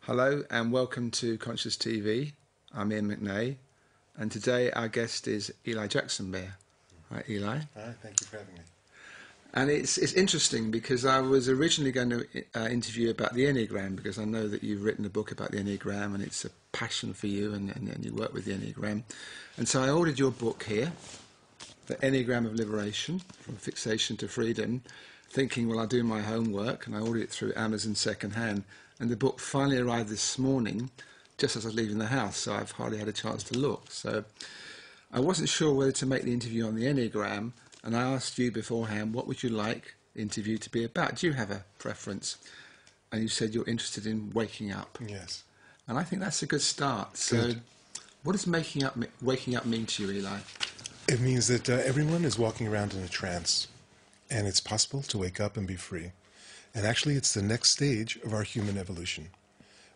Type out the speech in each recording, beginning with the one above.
Hello and welcome to Conscious TV. I'm Ian McNay, and today our guest is Eli Jaxon. Hi, Eli. Hi, thank you for having me. And it's interesting because I was originally going to interview about the Enneagram, because I know that you've written a book about the Enneagram and it's a passion for you, and you work with the Enneagram. And so I ordered your book here, The Enneagram of Liberation, From Fixation to Freedom, thinking, well, I'll do my homework, and I ordered it through Amazon secondhand. And the book finally arrived this morning, just as I was leaving the house, so I've hardly had a chance to look. So I wasn't sure whether to make the interview on the Enneagram, and I asked you beforehand, what would you like the interview to be about? Do you have a preference? And you said you're interested in waking up. Yes. And I think that's a good start. So Good. what does waking up mean to you, Eli? It means that everyone is walking around in a trance, and it's possible to wake up and be free. And actually, it's the next stage of our human evolution.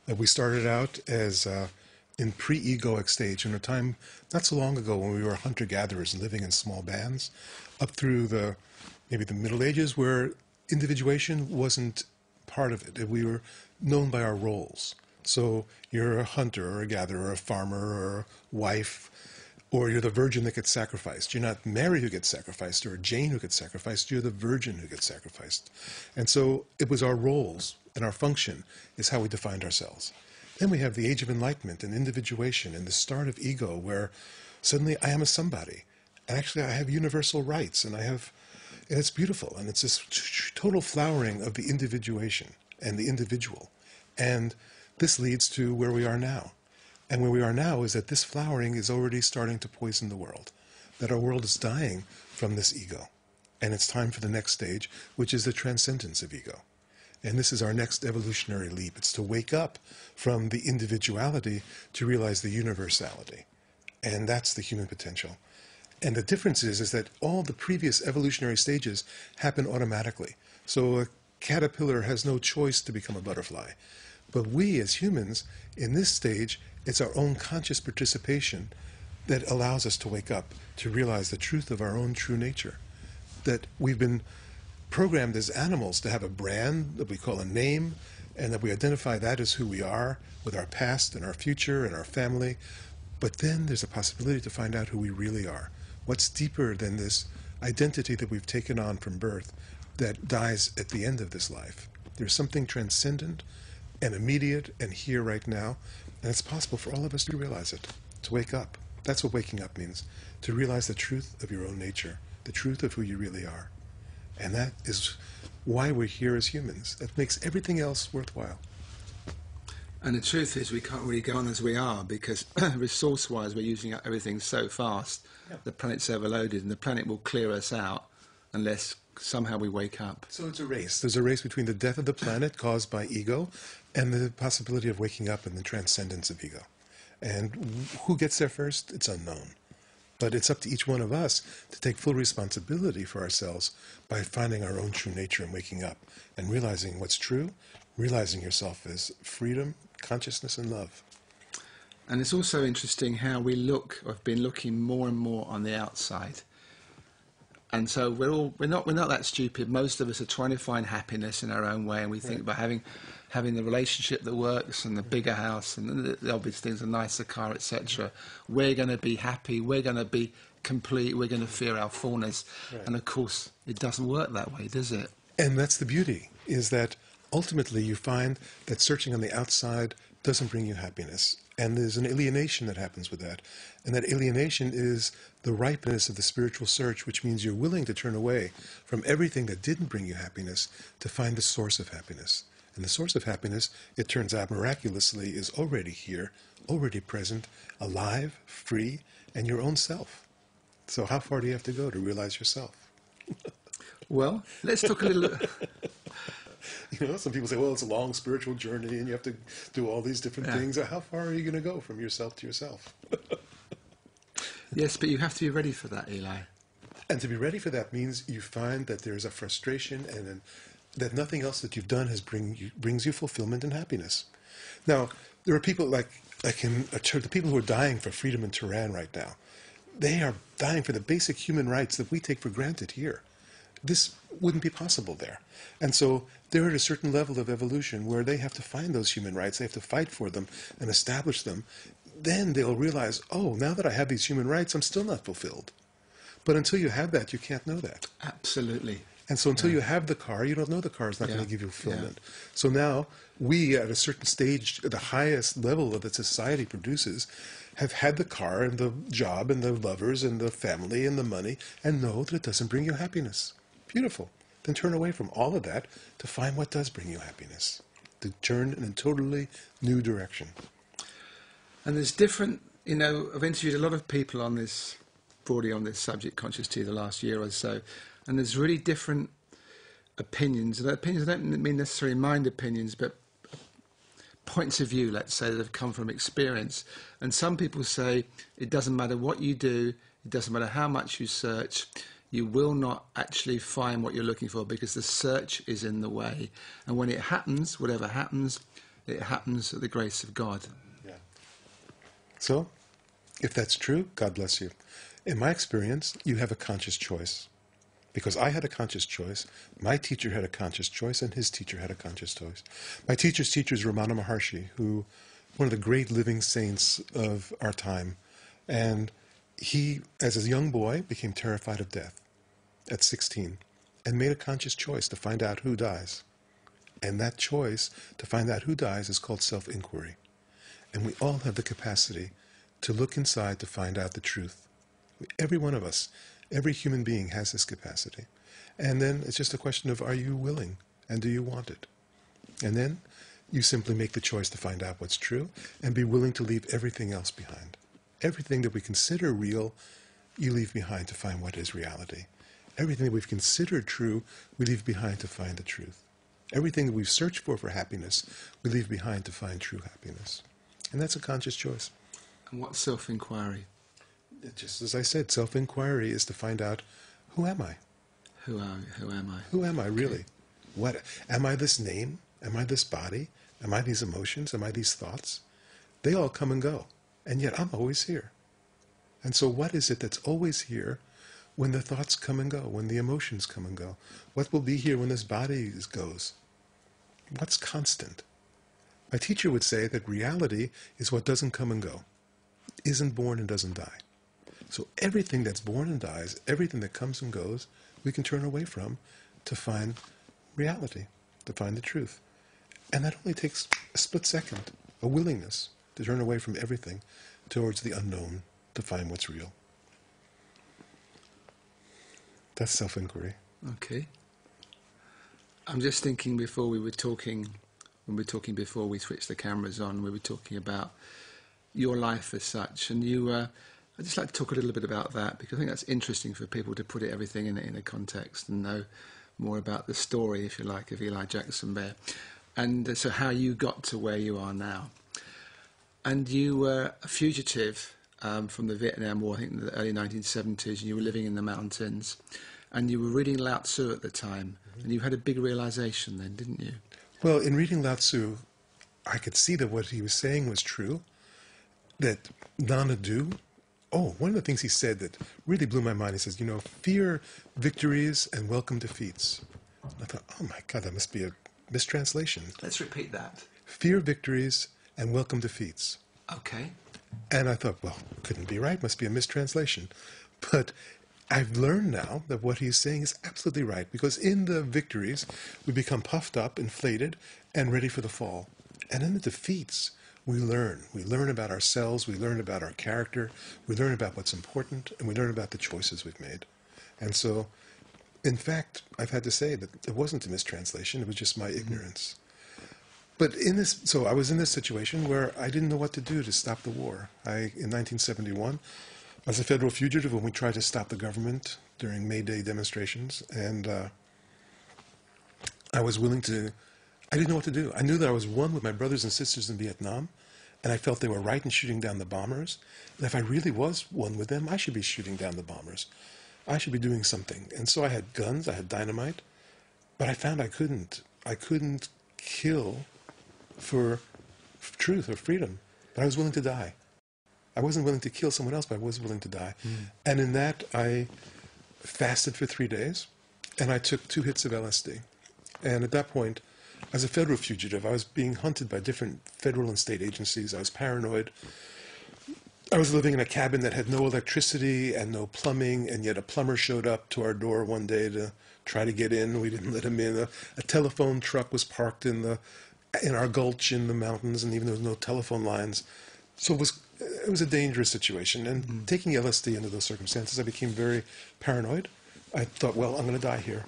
We started out as in pre-egoic stage in a time not so long ago when we were hunter-gatherers living in small bands, up through maybe the Middle Ages, where individuation wasn't part of it. We were known by our roles. So you're a hunter or a gatherer, or a farmer or a wife, or you're the virgin that gets sacrificed. You're not Mary who gets sacrificed or Jane who gets sacrificed. You're the virgin who gets sacrificed. And so it was our roles and our function is how we defined ourselves. Then we have the age of enlightenment and individuation and the start of ego, where suddenly I am a somebody. And actually I have universal rights, and it's beautiful. And it's this total flowering of the individuation and the individual. And this leads to where we are now. And where we are now is that this flowering is already starting to poison the world, that our world is dying from this ego. And it's time for the next stage, which is the transcendence of ego. And this is our next evolutionary leap. It's to wake up from the individuality to realize the universality. And that's the human potential. And the difference is that all the previous evolutionary stages happen automatically. So a caterpillar has no choice to become a butterfly. But we as humans, in this stage, it's our own conscious participation that allows us to wake up, to realize the truth of our own true nature. That we've been programmed as animals to have a brand that we call a name, and that we identify that as who we are, with our past and our future and our family. But then there's a possibility to find out who we really are. What's deeper than this identity that we've taken on from birth that dies at the end of this life? There's something transcendent and immediate and here right now, and it's possible for all of us to realize it, to wake up. That's what waking up means, to realize the truth of your own nature, the truth of who you really are. And that is why we're here as humans. That makes everything else worthwhile. And the truth is we can't really go on as we are, because resource-wise we're using up everything so fast. Yeah. The planet's overloaded, and the planet will clear us out unless somehow we wake up. So it's a race. There's a race between the death of the planet caused by ego and the possibility of waking up in the transcendence of ego. And who gets there first? It's unknown. But it's up to each one of us to take full responsibility for ourselves by finding our own true nature and waking up and realizing what's true, realizing yourself as freedom, consciousness, and love. And it's also interesting how we I've been looking more and more on the outside. And so we're not that stupid. Most of us are trying to find happiness in our own way, and we think about having the relationship that works, and the bigger house, and the obvious things, a nicer car, etc. We're going to be happy. We're going to be complete. We're going to feel our fullness. Right. And of course, it doesn't work that way, does it? And that's the beauty, is that ultimately you find that searching on the outside doesn't bring you happiness. And there's an alienation that happens with that. And that alienation is the ripeness of the spiritual search, which means you're willing to turn away from everything that didn't bring you happiness to find the source of happiness. And the source of happiness, it turns out miraculously, is already here, already present, alive, free, and your own self. So how far do you have to go to realize yourself? Well, let's talk a little... You know, some people say, well, it's a long spiritual journey and you have to do all these different things. How far are you going to go from yourself to yourself? Yes, but you have to be ready for that, Eli. And to be ready for that means you find that there's a frustration and that nothing else that you've done brings you fulfillment and happiness. Now, there are people like in the people who are dying for freedom in Tehran right now. They are dying for the basic human rights that we take for granted here. this wouldn't be possible there. And so they're at a certain level of evolution where they have to find those human rights, they have to fight for them and establish them. Then they'll realize, oh, now that I have these human rights, I'm still not fulfilled. But until you have that, you can't know that. Absolutely. And so until you have the car, you don't know the car is not going to give you fulfillment. So now we, at a certain stage, at the highest level that society produces, have had the car and the job and the lovers and the family and the money and know that it doesn't bring you happiness. Beautiful. Then turn away from all of that to find what does bring you happiness. To turn in a totally new direction. And there's different, I've interviewed a lot of people on this, broadly on this subject, conscious tea, the last year or so, and there's really different opinions. And opinions, I don't mean necessarily mind opinions, but points of view, let's say, that have come from experience. And some people say it doesn't matter what you do, it doesn't matter how much you search, you will not actually find what you're looking for because the search is in the way. And when it happens, whatever happens, it happens at the grace of God. Yeah. So, if that's true, God bless you. In my experience, you have a conscious choice. Because I had a conscious choice, my teacher had a conscious choice, and his teacher had a conscious choice. My teacher's teacher is Ramana Maharshi, who one of the great living saints of our time. And he, as a young boy, became terrified of death at 16 and made a conscious choice to find out who dies. And that choice to find out who dies is called self-inquiry. And we all have the capacity to look inside to find out the truth. Every one of us, every human being has this capacity. And then it's just a question of, are you willing and do you want it? And then you simply make the choice to find out what's true and be willing to leave everything else behind. Everything that we consider real, you leave behind to find what is reality. Everything that we've considered true, we leave behind to find the truth. Everything that we've searched for happiness, we leave behind to find true happiness. And that's a conscious choice. And what's self-inquiry? Just as I said, self-inquiry is to find out, who am I? Who am I? Who am I really? What am I? This name? Am I this body? Am I these emotions? Am I these thoughts? They all come and go, and yet I'm always here. And so what is it that's always here when the thoughts come and go, when the emotions come and go? What will be here when this body goes? What's constant? My teacher would say that reality is what doesn't come and go, isn't born and doesn't die. So everything that's born and dies, everything that comes and goes, we can turn away from to find reality, to find the truth. And that only takes a split second, a willingness to turn away from everything towards the unknown to find what's real. That's self-inquiry. Okay. I'm just thinking before we were talking, before we switched the cameras on, we were talking about your life as such, and I'd just like to talk a little bit about that because I think that's interesting for people to put everything in a context and know more about the story, if you like, of Eli Jaxon there. And so how you got to where you are now. And you were a fugitive from the Vietnam War, I think in the early 1970s, and you were living in the mountains. And you were reading Lao Tzu at the time, and you had a big realization then, didn't you? Well, in reading Lao Tzu, I could see that what he was saying was true, that non-ado. Oh, one of the things he said that really blew my mind, he says, fear victories and welcome defeats. And I thought, oh my God, that must be a mistranslation. Let's repeat that. Fear victories and welcome defeats. Okay. And I thought, well, couldn't be right, must be a mistranslation. But I've learned now that what he's saying is absolutely right, because in the victories, we become puffed up, inflated, and ready for the fall. And in the defeats, we learn. We learn about ourselves, we learn about our character, we learn about what's important, and we learn about the choices we've made. And so, in fact, I've had to say that it wasn't a mistranslation, it was just my ignorance. But so I was in this situation where I didn't know what to do to stop the war. In 1971, I was a federal fugitive when we tried to stop the government during May Day demonstrations, and I didn't know what to do. I knew that I was one with my brothers and sisters in Vietnam, and I felt they were right in shooting down the bombers. And if I really was one with them, I should be shooting down the bombers. I should be doing something. And so I had guns, I had dynamite, but I found I couldn't kill for truth or freedom. But I was willing to die. I wasn't willing to kill someone else, but I was willing to die. And in that, I fasted for 3 days. and I took 2 hits of LSD. And at that point, as a federal fugitive, I was being hunted by different federal and state agencies. I was paranoid. I was living in a cabin that had no electricity and no plumbing, and yet a plumber showed up to our door one day to try to get in. We didn't let him in. A telephone truck was parked in our gulch in the mountains, and even there was no telephone lines. So it was a dangerous situation. And taking LSD under those circumstances, I became very paranoid. I thought, well, I'm going to die here.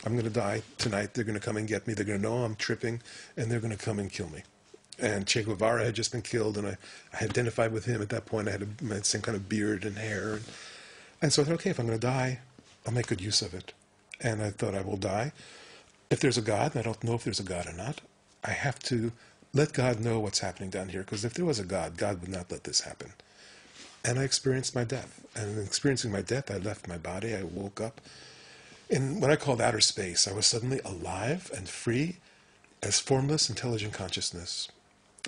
I'm going to die tonight. They're going to come and get me. They're going to know I'm tripping, and they're going to come and kill me. And Che Guevara had just been killed, and I identified with him at that point. I had the same kind of beard and hair. And so I thought, okay, if I'm going to die, I'll make good use of it. And I thought I will die. If there's a God, and I don't know if there's a God or not, I have to let God know what's happening down here, because if there was a God, God would not let this happen. And I experienced my death. And in experiencing my death, I left my body. I woke up in what I called outer space. I was suddenly alive and free as formless, intelligent consciousness.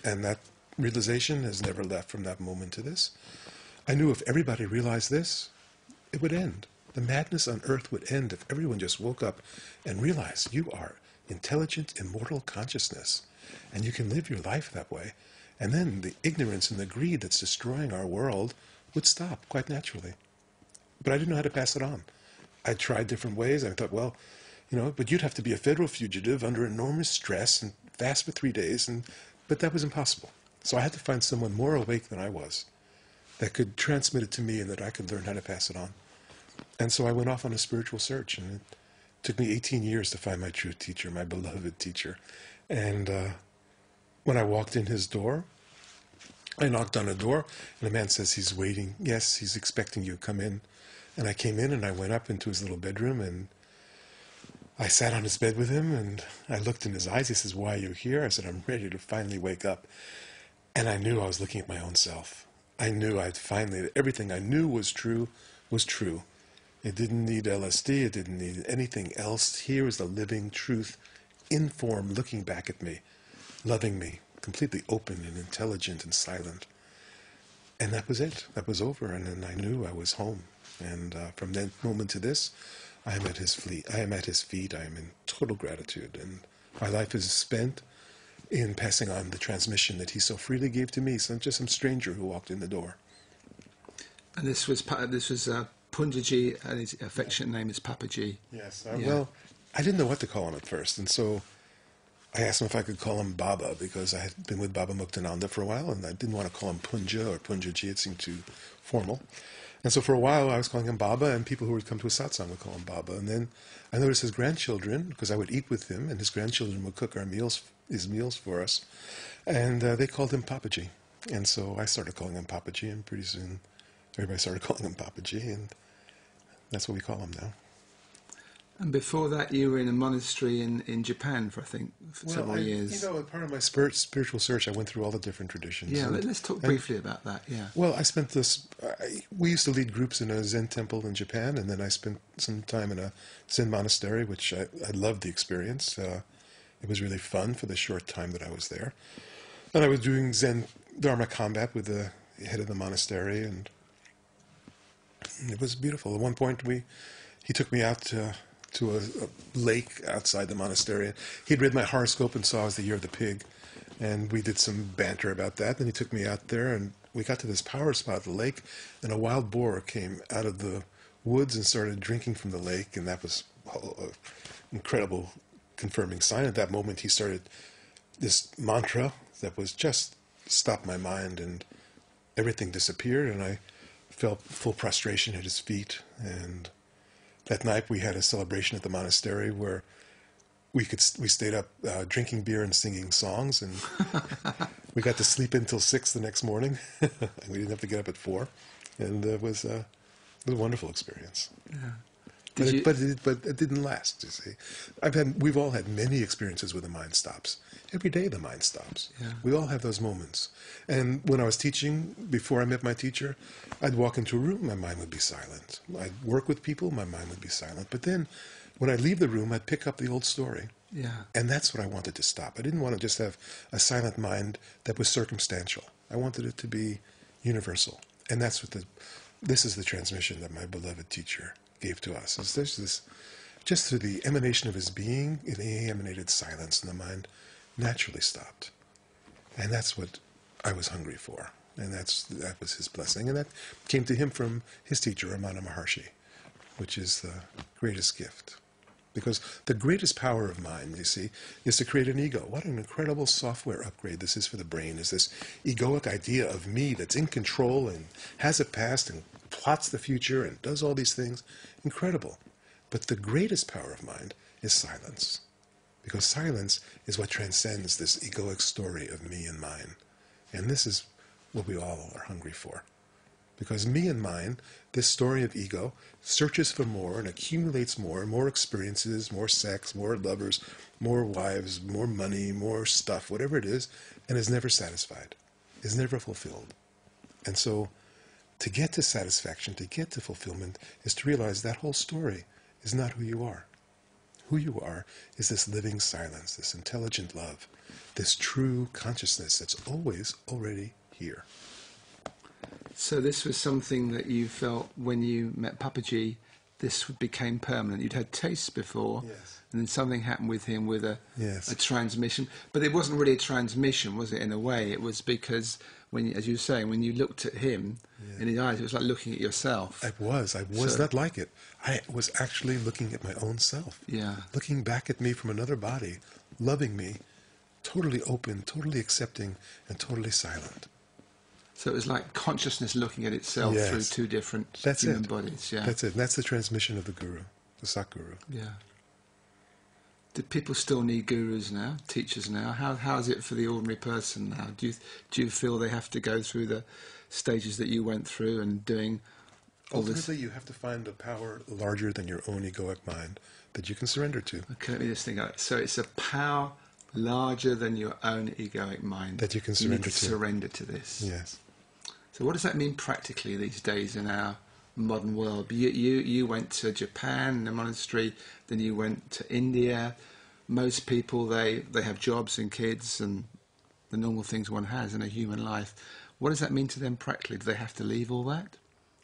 And that realization has never left from that moment to this. I knew if everybody realized this, it would end. The madness on earth would end if everyone just woke up and realized you are intelligent, immortal consciousness, and you can live your life that way. And then the ignorance and the greed that's destroying our world would stop quite naturally. But I didn't know how to pass it on. I tried different ways. I thought, well, but you'd have to be a federal fugitive under enormous stress and fast for 3 days, but that was impossible. So I had to find someone more awake than I was that could transmit it to me and that I could learn how to pass it on. And so I went off on a spiritual search, and it took me 18 years to find my true teacher, my beloved teacher. And when I walked in his door, I knocked on a door, and the man says he's waiting. Yes, he's expecting you to come in. And I came in, and I went up into his little bedroom, and I sat on his bed with him, and I looked in his eyes. He says, "Why are you here?" I said, "I'm ready to finally wake up." And I knew I was looking at my own self. I knew that everything I knew was true was true. It didn't need LSD. It didn't need anything else. Here was the living truth in form, looking back at me, loving me, completely open and intelligent and silent. And that was it. That was over. And then I knew I was home. And from that moment to this, I am at his feet. I am at his feet. I am in total gratitude. And my life is spent in passing on the transmission that he so freely gave to me. So just some stranger who walked in the door. And this was Punjaji, and his affectionate name is Papaji. Yes. Well, I didn't know what to call him at first. And so I asked him if I could call him Baba, because I had been with Baba Muktananda for a while, and I didn't want to call him Punja or Punjaji. It seemed too formal. And so for a while I was calling him Baba, and people who would come to a satsang would call him Baba. And then I noticed his grandchildren, because I would eat with him, and his grandchildren would cook his meals for us, and they called him Papaji. And so I started calling him Papaji, and pretty soon everybody started calling him Papaji, and that's what we call him now. And before that, you were in a monastery in Japan for, I think, several years. Part of my spiritual search, I went through all the different traditions. Yeah, let's talk briefly about that, yeah. Well, I spent we used to lead groups in a Zen temple in Japan, and then I spent some time in a Zen monastery, which I loved the experience. It was really fun for the short time that I was there. And I was doing Zen Dharma combat with the head of the monastery, and it was beautiful. At one point, he took me out to a lake outside the monastery. He'd read my horoscope and saw it was the year of the pig, and we did some banter about that. Then he took me out there, and we got to this power spot at the lake, and a wild boar came out of the woods and started drinking from the lake, and that was an incredible confirming sign. At that moment, he started this mantra that was just stopped my mind, and everything disappeared, and I felt full prostration at his feet. And that night we had a celebration at the monastery where we stayed up drinking beer and singing songs, and we got to sleep until 6 the next morning. We didn't have to get up at 4, and it was a wonderful experience. Yeah. But it didn't last, you see. We've all had many experiences where the mind stops. Every day the mind stops. Yeah. We all have those moments. And when I was teaching, before I met my teacher, I'd walk into a room, my mind would be silent. I'd work with people, my mind would be silent. But then when I'd leave the room, I'd pick up the old story. Yeah. And that's what I wanted to stop. I didn't want to just have a silent mind that was circumstantial. I wanted it to be universal. And that's what this is the transmission that my beloved teacher gave to us. There's this just through the emanation of his being, he emanated silence, and the mind naturally stopped. And that's what I was hungry for. And that was his blessing. And that came to him from his teacher, Ramana Maharshi, which is the greatest gift. Because the greatest power of mind, you see, is to create an ego. What an incredible software upgrade this is for the brain, is this egoic idea of me that's in control and has a past and plots the future and does all these things. Incredible. But the greatest power of mind is silence. Because silence is what transcends this egoic story of me and mine. And this is what we all are hungry for. Because me and mine, this story of ego, searches for more and accumulates more experiences, more sex, more lovers, more wives, more money, more stuff, whatever it is, and is never satisfied, is never fulfilled. And so to get to satisfaction, to get to fulfillment, is to realize that whole story is not who you are. Who you are is this living silence, this intelligent love, this true consciousness that's always already here. So this was something that you felt when you met Papaji, this became permanent. You'd had tastes before, Yes. and then something happened with him with a transmission. But it wasn't really a transmission, was it, in a way? It was because, when, as you were saying, when you looked at him in his eyes, it was like looking at yourself. I was not like it. I was actually looking at my own self. Yeah. Looking back at me from another body, loving me, totally open, totally accepting, and totally silent. So it was like consciousness looking at itself through two different human bodies. Yeah, that's it. And that's the transmission of the guru, the Satguru. Yeah. Do people still need gurus now, teachers now? How is it for the ordinary person now? Do you feel they have to go through the stages that you went through and doing all this? Ultimately, you have to find a power larger than your own egoic mind that you can surrender to. Okay, let me just think. So it's a power larger than your own egoic mind that you can surrender to this. Yes. So what does that mean practically these days in our modern world? You went to Japan in a monastery, then you went to India. Most people, they have jobs and kids and the normal things one has in a human life. What does that mean to them practically? Do they have to leave all that?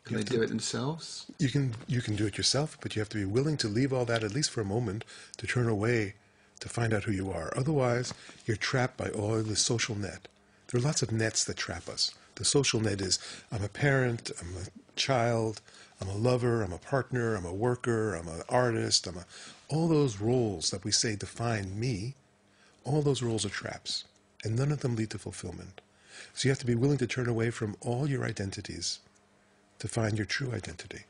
Can they do it themselves? You can do it yourself, but you have to be willing to leave all that, at least for a moment, to turn away to find out who you are. Otherwise, you're trapped by all the social net. There are lots of nets that trap us. The social net is, I'm a parent, I'm a child, I'm a lover, I'm a partner, I'm a worker, I'm an artist, all those roles that we say define me, all those roles are traps, and none of them lead to fulfillment. So you have to be willing to turn away from all your identities to find your true identity.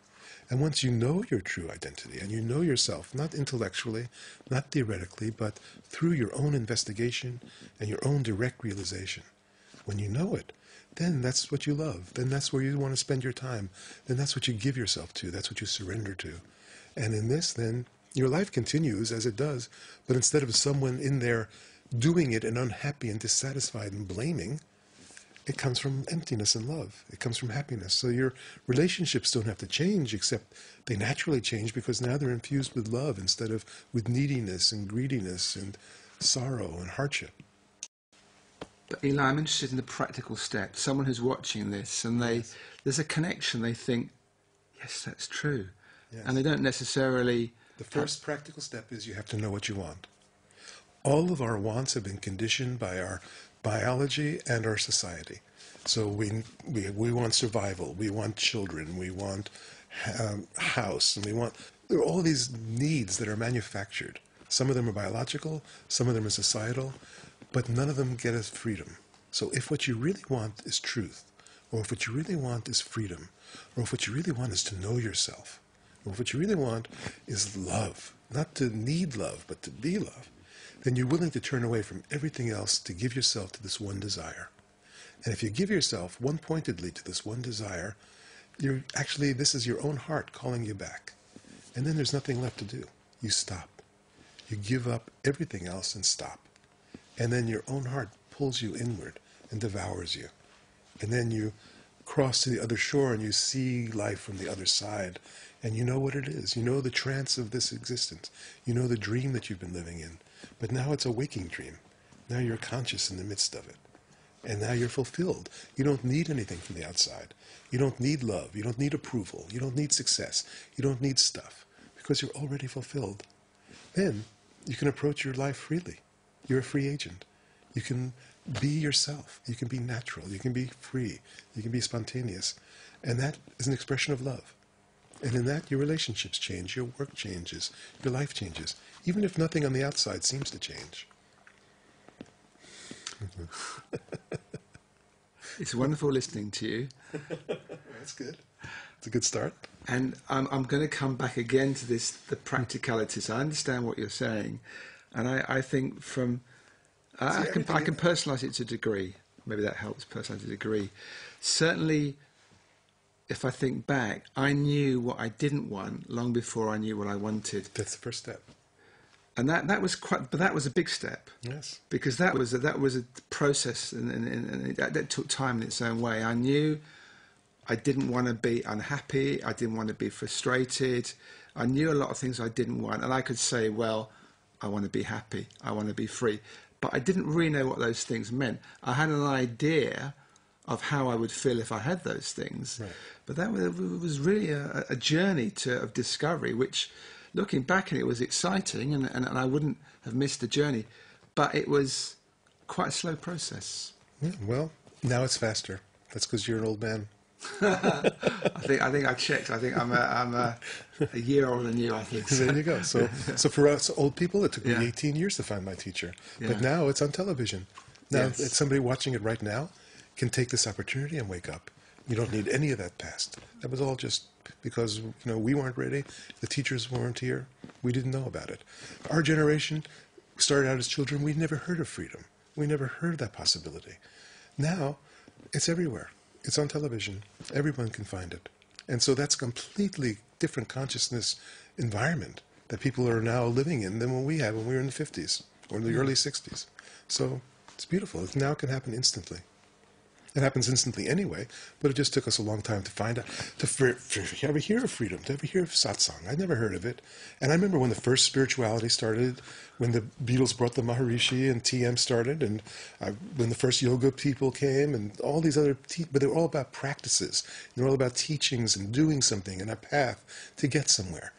And once you know your true identity, and you know yourself, not intellectually, not theoretically, but through your own investigation and your own direct realization, when you know it, then that's what you love. Then that's where you want to spend your time. Then that's what you give yourself to. That's what you surrender to. And in this, then, your life continues as it does, but instead of someone in there doing it and unhappy and dissatisfied and blaming, it comes from emptiness and love. It comes from happiness. So your relationships don't have to change, except they naturally change because now they're infused with love instead of with neediness and greediness and sorrow and hardship. But Eli, I'm interested in the practical steps. Someone who's watching this and there's a connection. They think, yes, that's true. Yes. And they don't necessarily... The first practical step is you have to know what you want. All of our wants have been conditioned by our biology and our society. So we want survival, we want children, we want house, and there are all these needs that are manufactured. Some of them are biological, some of them are societal, but none of them get us freedom. So if what you really want is truth, or if what you really want is freedom, or if what you really want is to know yourself, or if what you really want is love, not to need love, but to be love, then you're willing to turn away from everything else to give yourself to this one desire. And if you give yourself one-pointedly to this one desire, this is your own heart calling you back. And then there's nothing left to do. You stop. You give up everything else and stop. And then your own heart pulls you inward and devours you. And then you cross to the other shore and you see life from the other side. And you know what it is. You know the trance of this existence. You know the dream that you've been living in. But now it's a waking dream. Now you're conscious in the midst of it. And now you're fulfilled. You don't need anything from the outside. You don't need love. You don't need approval. You don't need success. You don't need stuff. because you're already fulfilled. Then you can approach your life freely. You're a free agent. You can be yourself. You can be natural. You can be free. You can be spontaneous. And that is an expression of love. And in that, your relationships change, your work changes, your life changes, even if nothing on the outside seems to change. It's wonderful listening to you. That's good. It's a good start. And I'm going to come back again to this, the practicalities. I understand what you're saying. And I think I can personalise it to a degree. Maybe that helps, personalise it to a degree. Certainly, if I think back, I knew what I didn't want long before I knew what I wanted. That's the first step. And that was a big step. Yes. Because that was a process, and that took time in its own way. I knew I didn't want to be unhappy. I didn't want to be frustrated. I knew a lot of things I didn't want, and I could say, well, I want to be happy. I want to be free. But I didn't really know what those things meant. I had an idea of how I would feel if I had those things. Right. But that was really a journey of discovery, which, looking back, it was exciting, and I wouldn't have missed the journey. But it was quite a slow process. Yeah, well, now it's faster. That's because you're an old man. I think I checked. I think I'm a year older than you, I think. There you go. So for us old people, it took me Yeah. 18 years to find my teacher. Yeah. But now it's on television. Now Yes. it's somebody watching it right now can take this opportunity and wake up. You don't need any of that past. That was all just because we weren't ready. The teachers weren't here. We didn't know about it. Our generation started out as children. We never heard of freedom. We never heard of that possibility. Now it's everywhere. It's on television. Everyone can find it. And so that's a completely different consciousness environment that people are now living in than what we had when we were in the 50s or in the early 60s. So it's beautiful. It now can happen instantly. It happens instantly anyway, but it just took us a long time to find out, to ever hear of freedom, to ever hear of satsang. I'd never heard of it. And I remember when the first spirituality started, when the Beatles brought the Maharishi and TM started, and when the first yoga people came, and all these other, but they were all about practices. They were all about teachings and doing something and a path to get somewhere.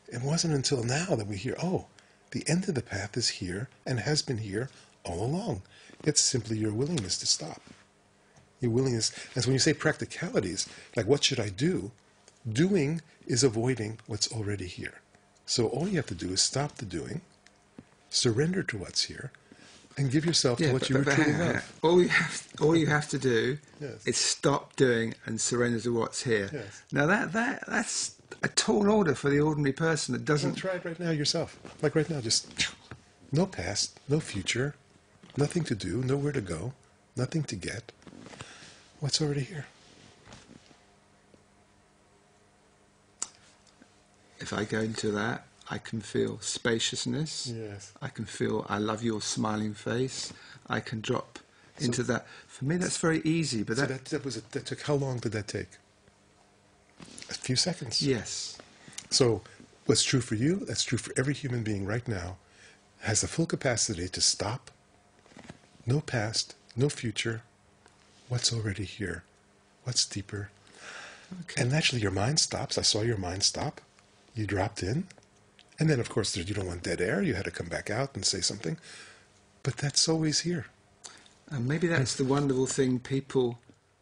It wasn't until now that we hear, oh, the end of the path is here and has been here all along. It's simply your willingness to stop. Your willingness, and so when you say practicalities, like what should I do? Doing is avoiding what's already here. So all you have to do is stop the doing, surrender to what's here, and give yourself to what you truly love. All you have to do Yes. is stop doing and surrender to what's here. Yes. Now that's a tall order for the ordinary person that doesn't. Try it right now yourself. Like right now, just no past, no future, nothing to do, nowhere to go, nothing to get. What's already here? If I go into that, I can feel spaciousness. Yes. I can feel I love your smiling face. I can drop into that. For me, that's very easy. But So that took, how long did that take? A few seconds. yes. So what's true for you, that's true for every human being right now, has the full capacity to stop. No past, no future. What's already here? What's deeper? Okay. And naturally your mind stops. I saw your mind stop. You dropped in. And then, of course, you don't want dead air. You had to come back out and say something. But that's always here. And maybe that's the wonderful thing people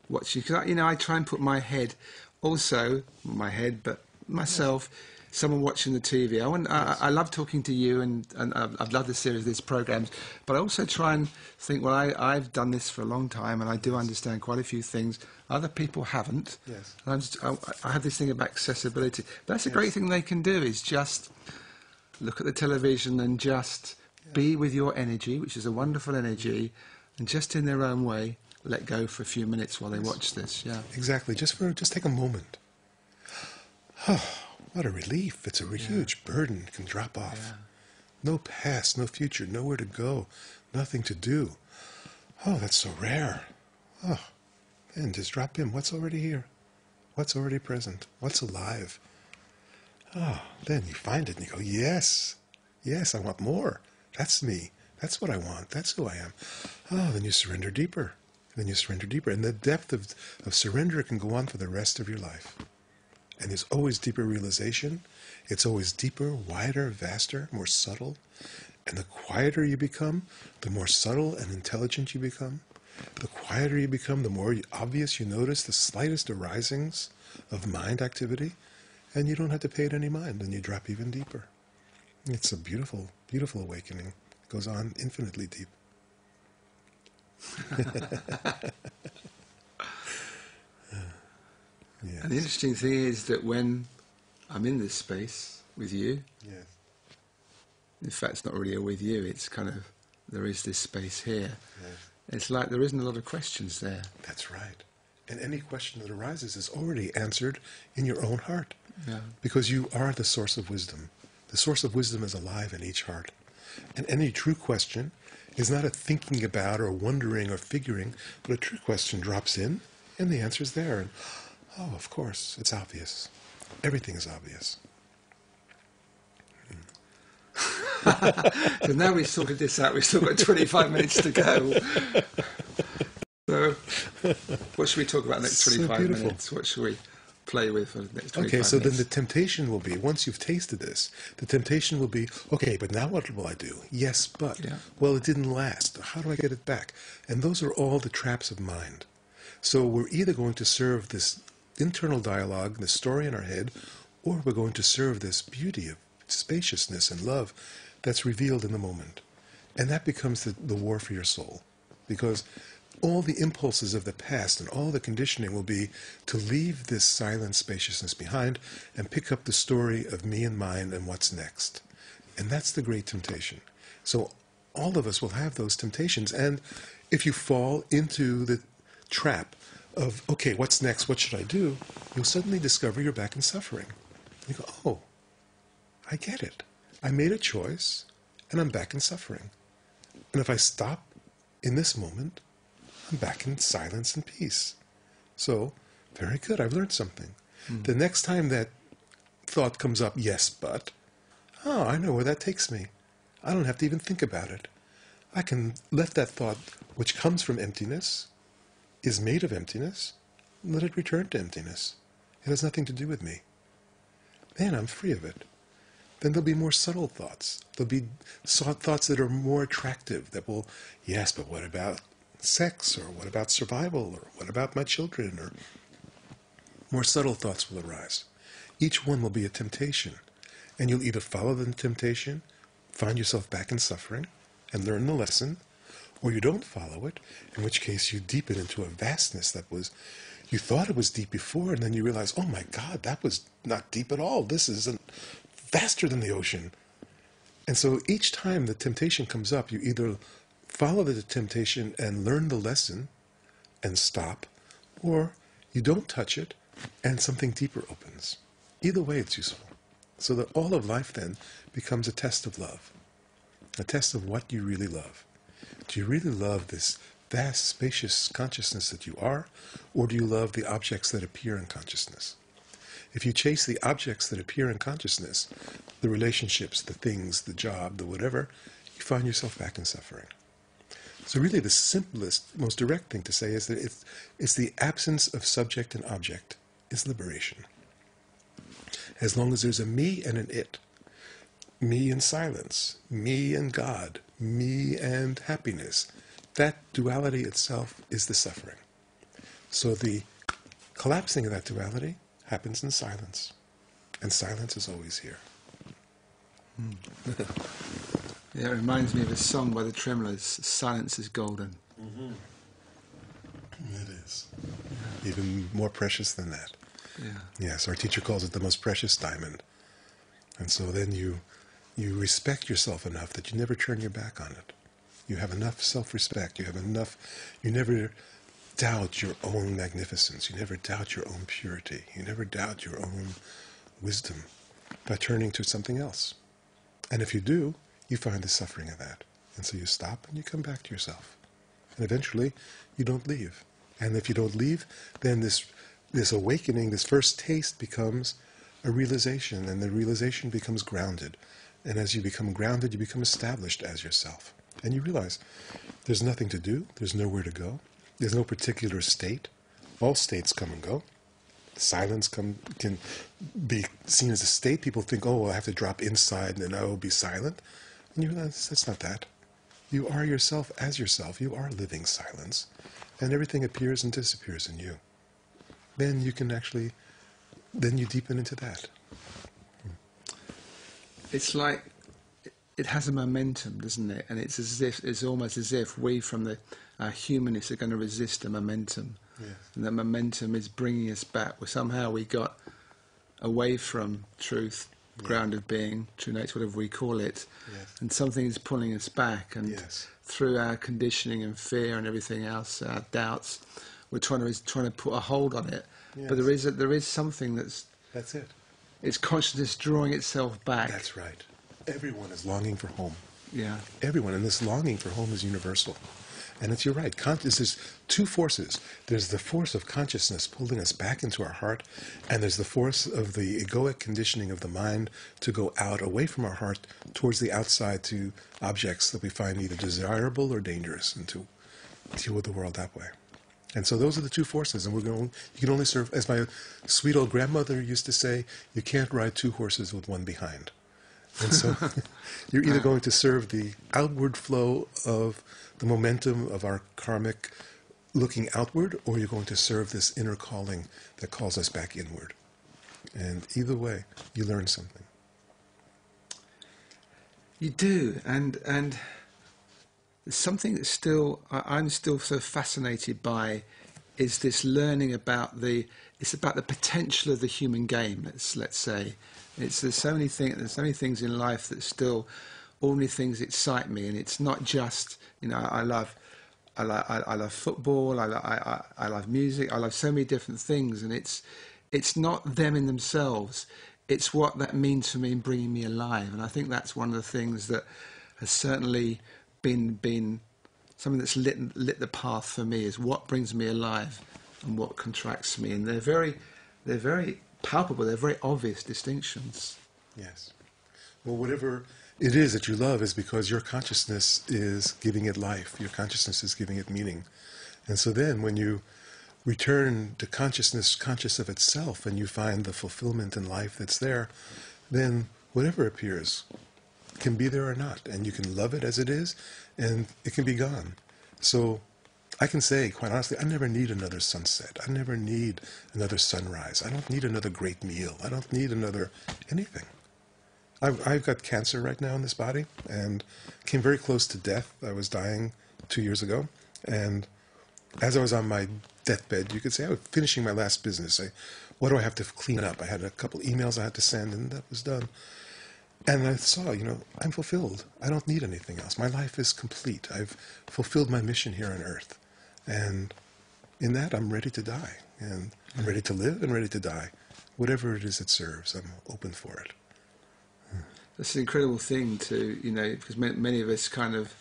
watching. Because, I try and put my head, but myself, someone watching the TV. I love talking to you, and I've loved the series of these programs. But I also try and think, well, I've done this for a long time, and I do understand quite a few things. Other people haven't. Yes. And I have this thing about accessibility. That's a great thing they can do, is just look at the television and just be with your energy, which is a wonderful energy, and just in their own way, let go for a few minutes while they watch this. Yeah. Exactly. Just take a moment. What a relief. It's a huge burden. It can drop off. Yeah. No past, no future, nowhere to go, nothing to do. Oh, that's so rare. Oh, man, just drop in. What's already here? What's already present? What's alive? Oh, then you find it and you go, yes, I want more. That's me. That's what I want. That's who I am. Oh, then you surrender deeper. And the depth of surrender can go on for the rest of your life. And there's always deeper realization. It's always deeper, wider, vaster, more subtle. And the quieter you become, the more subtle and intelligent you become. The quieter you become, the more obvious you notice the slightest arisings of mind activity, and you don't have to pay it any mind, and you drop even deeper. It's a beautiful, beautiful awakening. It goes on infinitely deep. Yes. And the interesting thing is that when I'm in this space with you, Yes. in fact, it's not really a with you, it's kind of, there is this space here. Yes. It's like there isn't a lot of questions there. That's right. And any question that arises is already answered in your own heart. Yeah. Because you are the source of wisdom. The source of wisdom is alive in each heart. And any true question is not a thinking about or wondering or figuring, but a true question drops in, and the answer's there. And, oh, of course, it's obvious. Everything is obvious. So now we've sorted this out, we've still got 25 minutes to go. So, what should we talk about next 25 beautiful. minutes? What should we play with for the next 25 Okay, so minutes? then the temptation will be, once you've tasted this, the temptation will be, okay, but now what will I do? Yes, but. Yeah. Well, it didn't last. How do I get it back? And those are all the traps of mind. So we're either going to serve this internal dialogue, this story in our head, or we're going to serve this beauty of spaciousness and love that's revealed in the moment. And that becomes the war for your soul. Because all the impulses of the past and all the conditioning will be to leave this silent spaciousness behind and pick up the story of me and mine and what's next. And that's the great temptation. So all of us will have those temptations. And if you fall into the trap of, okay, what's next? What should I do? You'll suddenly discover you're back in suffering. You go, oh, I get it. I made a choice, and I'm back in suffering. And if I stop in this moment, I'm back in silence and peace. So, very good, I've learned something. The next time that thought comes up, yes, but, oh, I know where that takes me. I don't have to even think about it. I can let that thought, which comes from emptiness, is made of emptiness, let it return to emptiness. It has nothing to do with me. Then I'm free of it. Then there'll be more subtle thoughts. There'll be thoughts that are more attractive, that will, yes, but what about sex, or what about survival, or what about my children, or more subtle thoughts will arise. Each one will be a temptation, and you'll either follow the temptation, find yourself back in suffering, and learn the lesson, or you don't follow it, in which case you deepen into a vastness that was, you thought it was deep before, and then you realize, oh my God, that was not deep at all. This isn't vaster than the ocean. And so each time the temptation comes up, you either follow the temptation and learn the lesson and stop, or you don't touch it and something deeper opens. Either way, it's useful. So that all of life then becomes a test of love, a test of what you really love. Do you really love this vast, spacious consciousness that you are, or do you love the objects that appear in consciousness? If you chase the objects that appear in consciousness, the relationships, the things, the job, the whatever, you find yourself back in suffering. So really the simplest, most direct thing to say is that it's the absence of subject and object is liberation. As long as there's a me and an it, me and silence, me and God, me and happiness, that duality itself is the suffering. So the collapsing of that duality happens in silence. And silence is always here. Yeah, it reminds me of a song by the Tremolers, Silence is Golden. Mm-hmm. It is. Even more precious than that. Yeah. Yes, our teacher calls it the most precious diamond. And so then you respect yourself enough that you never turn your back on it. You have enough self-respect. You have enough, you never doubt your own magnificence. You never doubt your own purity. You never doubt your own wisdom by turning to something else. And if you do, you find the suffering of that. And so you stop and you come back to yourself. And eventually, you don't leave. And if you don't leave, then this awakening, this first taste becomes a realization, and the realization becomes grounded. And as you become grounded, you become established as yourself. And you realize there's nothing to do, there's nowhere to go, there's no particular state. All states come and go. Silence can be seen as a state. People think, oh, well, I have to drop inside and then I will be silent. And you realize that's not that. You are yourself as yourself. You are living silence. And everything appears and disappears in you. Then you can actually, then you deepen into that. It's like, it has a momentum, doesn't it? And it's as if, it's almost as if we from the humanists are going to resist the momentum. Yes. And that momentum is bringing us back. Well, somehow we got away from truth, ground of being, true nature, whatever we call it, and something is pulling us back. And through our conditioning and fear and everything else, our doubts, we're trying to put a hold on it. But there is something that's it. It's consciousness drawing itself back. That's right. Everyone is longing for home. Yeah. Everyone, and this longing for home is universal. And you're right, there's two forces. There's the force of consciousness pulling us back into our heart, and there's the force of the egoic conditioning of the mind to go out, away from our heart, towards the outside to objects that we find either desirable or dangerous, and to deal with the world that way. And so those are the two forces, and you can only serve, as my sweet old grandmother used to say, you can't ride two horses with one behind. And so you're either going to serve the outward flow of the momentum of our karmic looking outward, or you're going to serve this inner calling that calls us back inward. And either way, you learn something. You do, and there's something that I'm still so fascinated by is this learning about it's about the potential of the human game. Let's say there's so many things in life that still ordinary things excite me, and it's not just I love football, I love music, I love so many different things, and it's not them in themselves, it's what that means for me in bringing me alive. And I think that's one of the things that has certainly been something that's lit the path for me, is what brings me alive and what contracts me. And they're very palpable, they're very obvious distinctions. Yes. Well, whatever it is that you love is because your consciousness is giving it life. Your consciousness is giving it meaning. And so then when you return to consciousness, conscious of itself, and you find the fulfillment in life that's there, then whatever appears can be there or not. And you can love it as it is, and it can be gone. So I can say, quite honestly, I never need another sunset. I never need another sunrise. I don't need another great meal. I don't need another anything. I've got cancer right now in this body, and came very close to death. I was dying 2 years ago, and as I was on my deathbed, you could say I was finishing my last business. What do I have to clean up? I had a couple emails I had to send, and that was done. And I saw, I'm fulfilled. I don't need anything else. My life is complete. I've fulfilled my mission here on earth. And in that, I'm ready to die. And I'm ready to live and ready to die. Whatever it is that serves, I'm open for it. That's an incredible thing to, because many of us kind of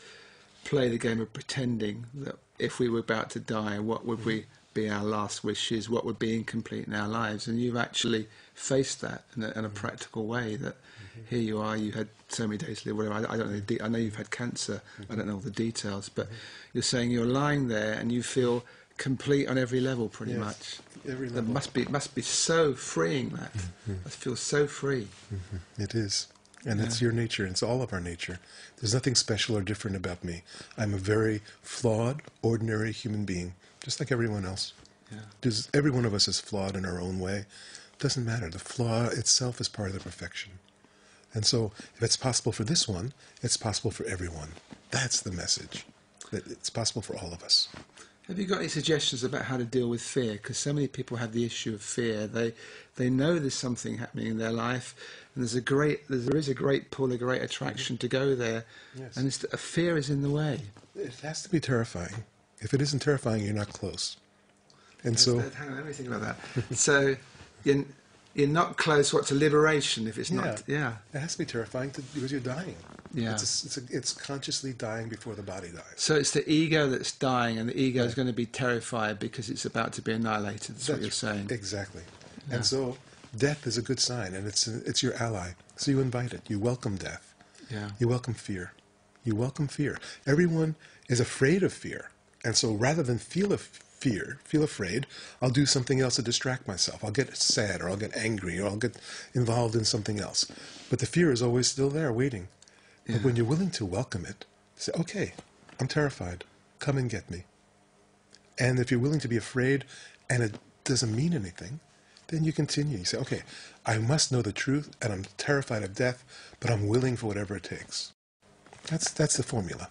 play the game of pretending that if we were about to die, what would be our last wishes, what would be incomplete in our lives. And you've actually faced that in a practical way, that here you are, you had so many days to live, whatever. I don't know, I know you've had cancer, I don't know all the details, but you're saying you're lying there and you feel complete on every level, pretty much. Every level. It must be so freeing, that. It feels so free. It is. And it's your nature. It's all of our nature. There's nothing special or different about me. I'm a very flawed, ordinary human being, just like everyone else. Yeah. Every one of us is flawed in our own way. It doesn't matter. The flaw itself is part of the perfection. And so if it's possible for this one, it's possible for everyone. That's the message, that it's possible for all of us. Have you got any suggestions about how to deal with fear? Because so many people have the issue of fear. They know there's something happening in their life, and there is a great pull, a great attraction to go there, and a fear is in the way. It has to be terrifying. If it isn't terrifying, you're not close. And so, hang on, let me think about that. So, you're not close. What, to liberation? If it's not, it has to be terrifying because you're dying. Yeah, it's consciously dying before the body dies. So it's the ego that's dying, and the ego is going to be terrified because it's about to be annihilated. That's what you're saying. Exactly. Yeah. And so death is a good sign, and it's your ally. So you invite it. You welcome death. Yeah. You welcome fear. You welcome fear. Everyone is afraid of fear, and so rather than feel fear, feel afraid, I'll do something else to distract myself. I'll get sad, or I'll get angry, or I'll get involved in something else. But the fear is always still there, waiting. Yeah. But when you're willing to welcome it, say, okay, I'm terrified. Come and get me. And if you're willing to be afraid and it doesn't mean anything, then you continue. You say, okay, I must know the truth, and I'm terrified of death, but I'm willing for whatever it takes. That's the formula.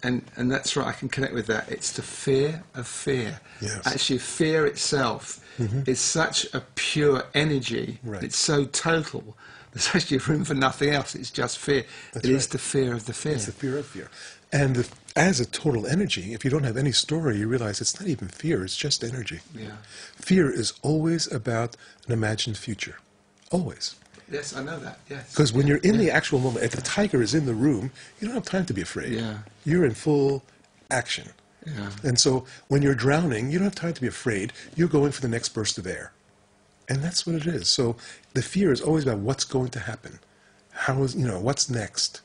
And that's right, I can connect with that. It's the fear of fear. Yes. Actually, fear itself is such a pure energy. Right. It's so total. There's actually room for nothing else. It's just fear. That's It is right. the fear of the fear. It's the fear of fear. And as a total energy, if you don't have any story, you realize it's not even fear, it's just energy. Yeah. Fear is always about an imagined future. Always. Yes, I know that. Yes. Because when you're in the actual moment, if the tiger is in the room, you don't have time to be afraid. Yeah. You're in full action. Yeah. And so when you're drowning, you don't have time to be afraid. You're going for the next burst of air. And that's what it is. So the fear is always about what's going to happen. What's next?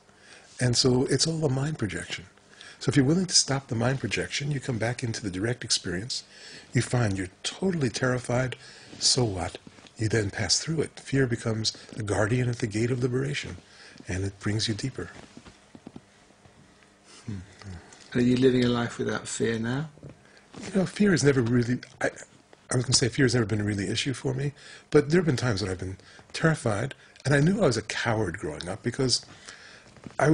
And so it's all a mind projection. So if you're willing to stop the mind projection, you come back into the direct experience. You find you're totally terrified. So what? You then pass through it. Fear becomes the guardian at the gate of liberation, and it brings you deeper. Are you living a life without fear now? Fear has never really, I was going to say fear has never been a really issue for me, but there have been times when I've been terrified, and I knew I was a coward growing up because I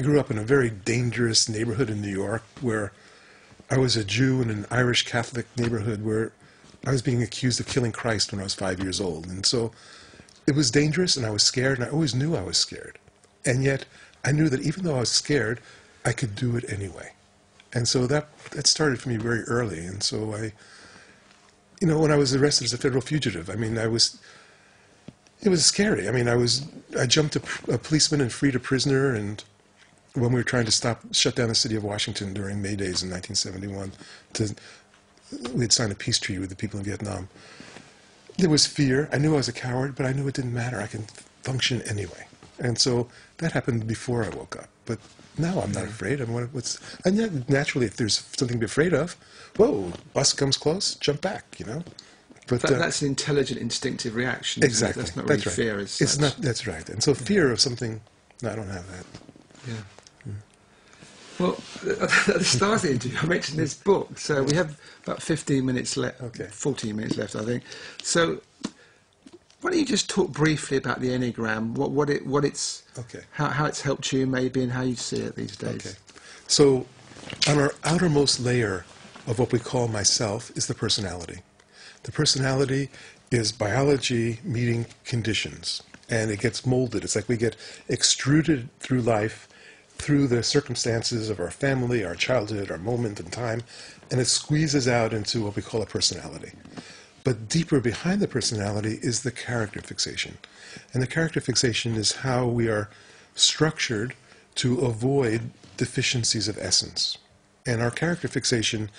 grew up in a very dangerous neighborhood in New York where I was a Jew in an Irish Catholic neighborhood where I was being accused of killing Christ when I was 5 years old. And so it was dangerous, and I was scared, and I always knew I was scared. And yet I knew that even though I was scared, I could do it anyway. And so that started for me very early. And so when I was arrested as a federal fugitive, it was scary. I jumped a policeman and freed a prisoner, and when we were trying to shut down the city of Washington during May Days in 1971, we had signed a peace treaty with the people in Vietnam. There was fear. I knew I was a coward, but I knew it didn't matter. I can function anyway. And so that happened before I woke up. But now I'm not afraid. And yet, naturally, if there's something to be afraid of, whoa, bus comes close, jump back, But that's an intelligent, instinctive reaction. Isn't exactly. It? That's not really right. fear. As it's such. not. That's right. And so fear of something, no, I don't have that. Yeah. Well, at the start of the interview, I mentioned this book. So we have about 15 minutes left, Okay. 14 minutes left, I think. So why don't you just talk briefly about the Enneagram, what it's, Okay. how it's helped you maybe, and how you see it these days. Okay. So on our outermost layer of what we call myself is the personality. The personality is biology meeting conditions, and it gets molded. It's like we get extruded through life, through the circumstances of our family, our childhood, our moment in time, and it squeezes out into what we call a personality. But deeper behind the personality is the character fixation. And the character fixation is how we are structured to avoid deficiencies of essence. And our character fixation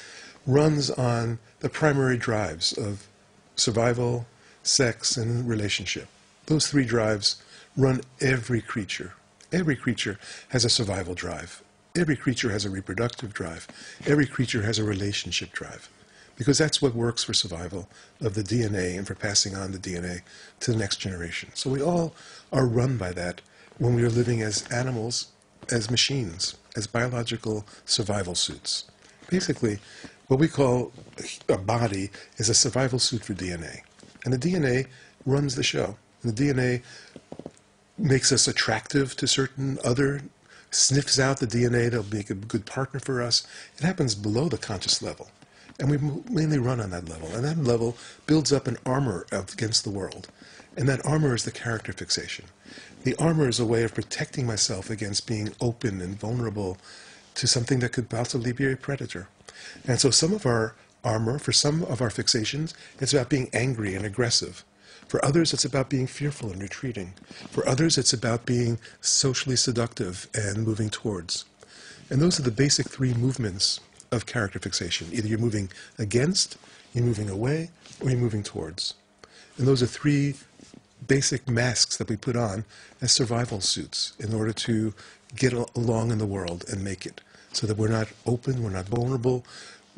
runs on the primary drives of survival, sex, and relationship. Those three drives run every creature. Every creature has a survival drive. Every creature has a reproductive drive. Every creature has a relationship drive. Because that's what works for survival of the DNA and for passing on the DNA to the next generation. So we all are run by that when we are living as animals, as machines, as biological survival suits. Basically, what we call a body is a survival suit for DNA. And the DNA runs the show. And the DNA makes us attractive to certain other, sniffs out the DNA that'll make a good partner for us. It happens below the conscious level. And we mainly run on that level. And that level builds up an armor against the world. And that armor is the character fixation. The armor is a way of protecting myself against being open and vulnerable to something that could possibly be a predator. And so some of our armor, for some of our fixations, it's about being angry and aggressive. For others, it's about being fearful and retreating. For others, it's about being socially seductive and moving towards. And those are the basic three movements of character fixation. Either you're moving against, you're moving away, or you're moving towards. And those are three basic masks that we put on as survival suits in order to get along in the world and make it. So that we're not open, we're not vulnerable,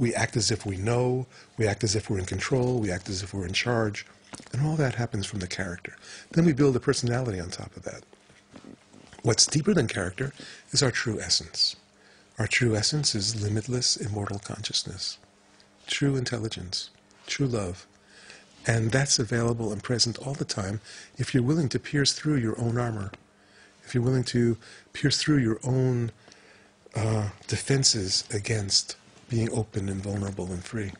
We act as if we know. We act as if we're in control. We act as if we're in charge. And all that happens from the character. Then we build a personality on top of that. What's deeper than character is our true essence. Our true essence is limitless, immortal consciousness, true intelligence, true love. And that's available and present all the time if you're willing to pierce through your own armor, if you're willing to pierce through your own defenses against being open and vulnerable and free.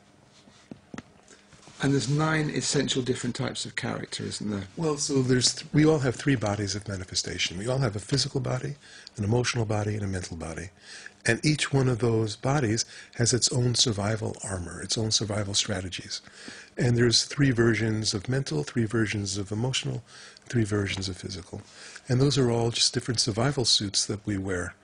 And there's 9 essential different types of character, isn't there? Well, so we all have 3 bodies of manifestation. We all have a physical body, an emotional body, and a mental body. And each one of those bodies has its own survival armor, its own survival strategies. And there's 3 versions of mental, 3 versions of emotional, 3 versions of physical. And those are all just different survival suits that we wear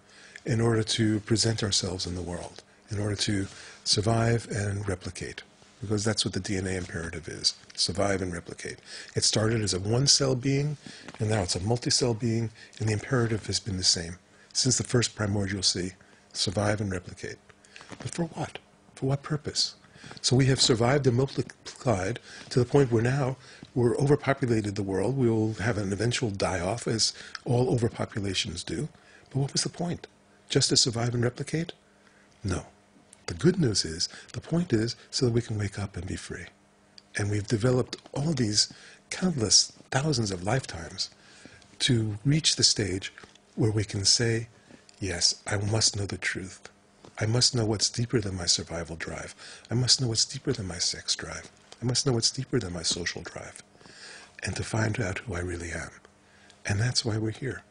in order to present ourselves in the world, in order to survive and replicate. Because that's what the DNA imperative is, survive and replicate. It started as a one-cell being, and now it's a multi-cell being, and the imperative has been the same since the first primordial sea, survive and replicate. But for what? For what purpose? So we have survived and multiplied to the point where now we're overpopulated the world. We will have an eventual die-off, as all overpopulations do. But what was the point? Just to survive and replicate? No. The good news is, the point is, so that we can wake up and be free. And we've developed all these countless thousands of lifetimes to reach the stage where we can say, yes, I must know the truth. I must know what's deeper than my survival drive. I must know what's deeper than my sex drive. I must know what's deeper than my social drive. And to find out who I really am. And that's why we're here.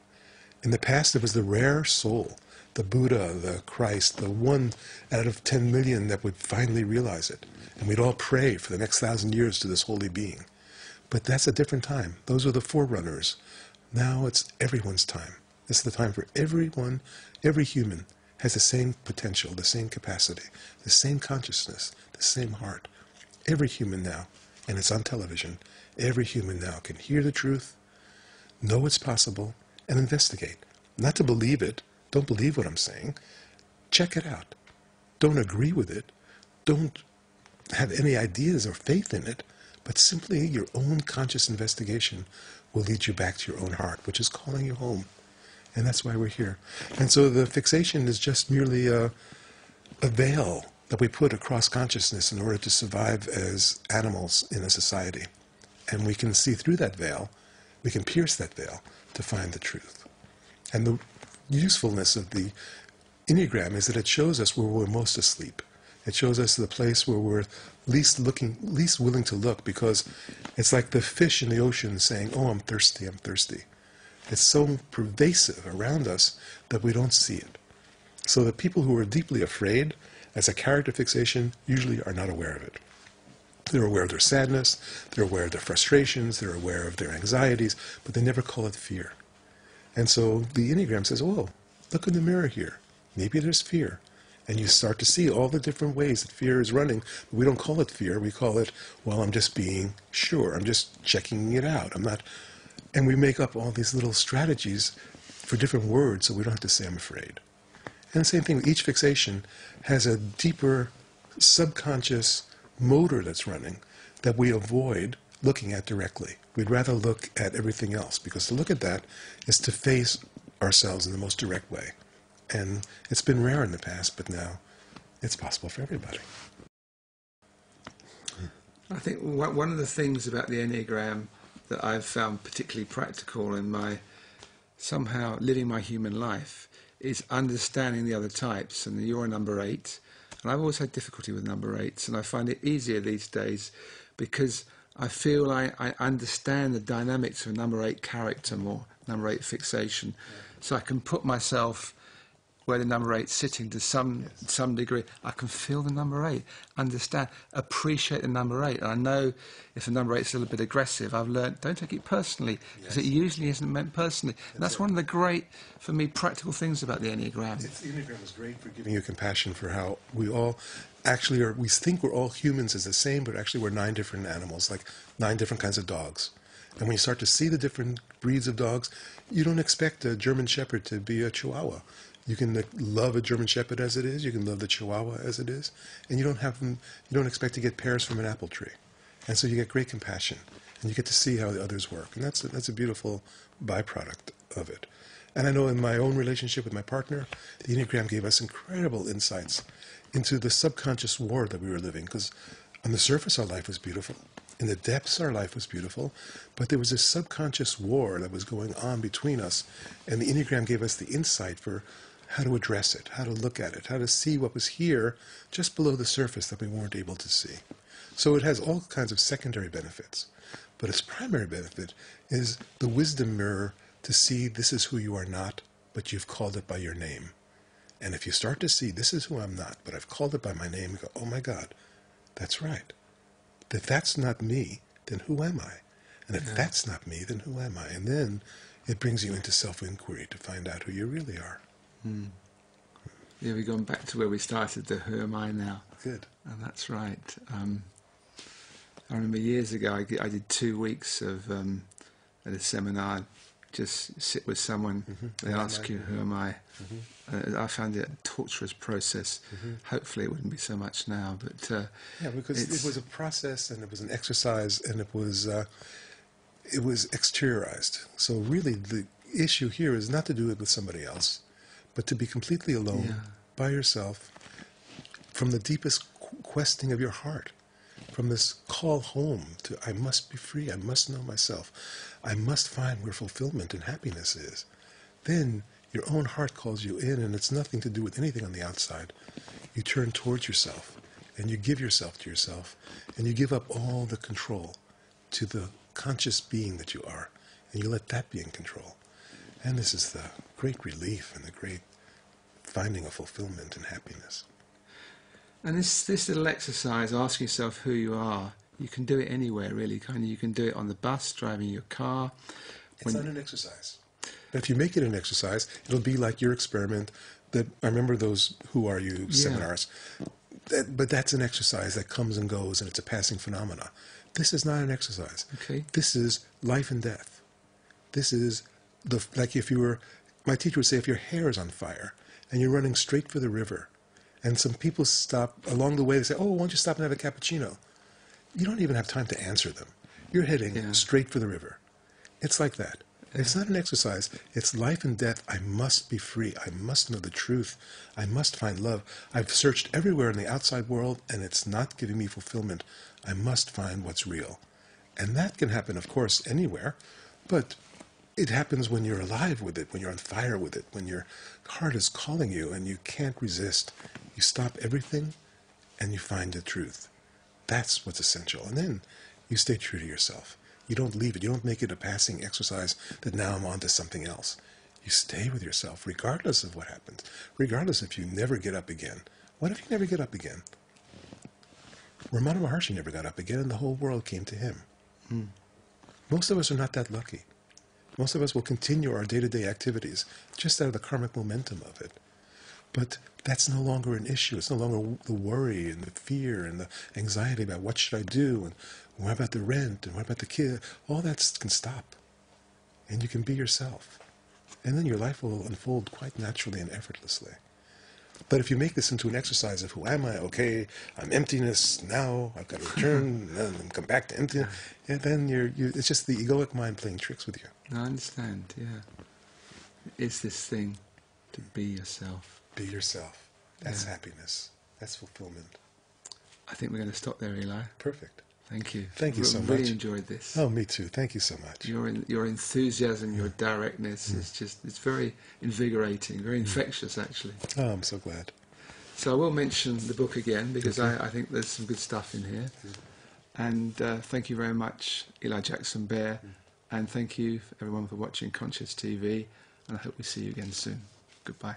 In the past, it was the rare soul, the Buddha, the Christ, the 1 out of 10 million that would finally realize it. And we'd all pray for the next 1,000 years to this holy being. But that's a different time. Those are the forerunners. Now it's everyone's time. This is the time for everyone. Every human has the same potential, the same capacity, the same consciousness, the same heart. Every human now, and it's on television, every human now can hear the truth, know it's possible, and investigate. Not to believe it. Don't believe what I'm saying. Check it out. Don't agree with it. Don't have any ideas or faith in it, but simply your own conscious investigation will lead you back to your own heart, which is calling you home. And that's why we're here. And so the fixation is just merely a veil that we put across consciousness in order to survive as animals in a society. And we can see through that veil, we can pierce that veil to find the truth. And the usefulness of the Enneagram is that it shows us where we're most asleep. It shows us the place where we're least willing to look, because it's like the fish in the ocean saying, oh, I'm thirsty, I'm thirsty. It's so pervasive around us that we don't see it. So the people who are deeply afraid as a character fixation usually are not aware of it. They're aware of their sadness, they're aware of their frustrations, they're aware of their anxieties, but they never call it fear. And so the Enneagram says, oh, look in the mirror here. Maybe there's fear. And you start to see all the different ways that fear is running. But we don't call it fear. We call it, well, I'm just being sure. I'm just checking it out. I'm not. And we make up all these little strategies for different words so we don't have to say I'm afraid. And the same thing, each fixation has a deeper subconscious motor that's running that we avoid looking at directly. We'd rather look at everything else, because to look at that is to face ourselves in the most direct way. And it's been rare in the past, but now it's possible for everybody. I think one of the things about the Enneagram that I've found particularly practical in my somehow living my human life is understanding the other types. And you're a number 8, and I've always had difficulty with number 8s, and I find it easier these days because I feel I understand the dynamics of a number 8 character more, number 8 fixation. Yeah. So I can put myself where the number 8's sitting to some degree. I can feel the number 8, understand, appreciate the number 8. And I know if the number 8's a little bit aggressive, I've learned, don't take it personally, because it usually isn't meant personally. And that's one of the great, for me, practical things about the Enneagram. The Enneagram is great for giving you compassion for how we all actually are. We think we're all humans as the same, but actually we're 9 different animals, like 9 different kinds of dogs. And when you start to see the different breeds of dogs, you don't expect a German Shepherd to be a Chihuahua. You can love a German Shepherd as it is. You can love the Chihuahua as it is, and you don't expect to get pears from an apple tree. And so you get great compassion, and you get to see how the others work, and that's a beautiful byproduct of it. And I know in my own relationship with my partner, the Enneagram gave us incredible insights into the subconscious war that we were living, because on the surface our life was beautiful. In the depths our life was beautiful, but there was this subconscious war that was going on between us, and the Enneagram gave us the insight for how to address it, how to look at it, how to see what was here just below the surface that we weren't able to see. So it has all kinds of secondary benefits, but its primary benefit is the wisdom mirror to see this is who you are not, but you've called it by your name. And if you start to see this is who I'm not, but I've called it by my name, you go, oh my God, that's right. If that's not me, then who am I? And if that's not me, then who am I? And then it brings you into self-inquiry to find out who you really are. Mm. Yeah, we've gone back to where we started, the who am I now. Good. And that's right. I remember years ago I did 2 weeks of at a seminar, just sit with someone, they ask you, who am I? I found it a torturous process. Hopefully it wouldn't be so much now, but yeah, because it was a process and it was an exercise and it was exteriorized. So really the issue here is not to do it with somebody else, but to be completely alone by yourself from the deepest questing of your heart, from this call home to I must be free, I must know myself, I must find where fulfillment and happiness is. Then your own heart calls you in, and it's nothing to do with anything on the outside. You turn towards yourself, and you give yourself to yourself, and you give up all the control to the conscious being that you are, and you let that be in control. And this is the great relief and the great finding of fulfillment and happiness. And this little exercise, asking yourself who you are, you can do it anywhere, really. You can do it on the bus, driving your car. It's not an exercise. But if you make it an exercise, it'll be like your experiment. That I remember those Who Are You seminars. But that's an exercise that comes and goes, and it's a passing phenomena. This is not an exercise. Okay. This is life and death. This is like if you were, my teacher would say, if your hair is on fire and you're running straight for the river, and some people stop along the way, they say, oh, why don't you stop and have a cappuccino? You don't even have time to answer them. You're heading straight for the river. It's like that. It's not an exercise. It's life and death. I must be free. I must know the truth. I must find love. I've searched everywhere in the outside world, and it's not giving me fulfillment. I must find what's real. And that can happen, of course, anywhere. But it happens when you're alive with it, when you're on fire with it, when your heart is calling you and you can't resist. You stop everything and you find the truth. That's what's essential. And then you stay true to yourself. You don't leave it. You don't make it a passing exercise that now I'm on to something else. You stay with yourself regardless of what happens, regardless if you never get up again. What if you never get up again? Ramana Maharshi never got up again, and the whole world came to him. Most of us are not that lucky. Most of us will continue our day-to-day activities just out of the karmic momentum of it. But that's no longer an issue. It's no longer the worry and the fear and the anxiety about what should I do and what about the rent and what about the kid. All that can stop. And you can be yourself. And then your life will unfold quite naturally and effortlessly. But if you make this into an exercise of who am I? Okay, I'm emptiness now. I've got to return and then come back to emptiness. And then it's just the egoic mind playing tricks with you. I understand, It's this thing to be yourself. Be yourself. That's happiness. That's fulfillment. I think we're going to stop there, Eli. Perfect. Thank you. Thank you so much. I really enjoyed this. Oh, me too. Thank you so much. Your enthusiasm, your directness it's very invigorating, very infectious, actually. Oh, I'm so glad. So I will mention the book again because I think there's some good stuff in here. And thank you very much, Eli Jaxon Bear. And thank you, everyone, for watching Conscious TV. And I hope we see you again soon. Goodbye.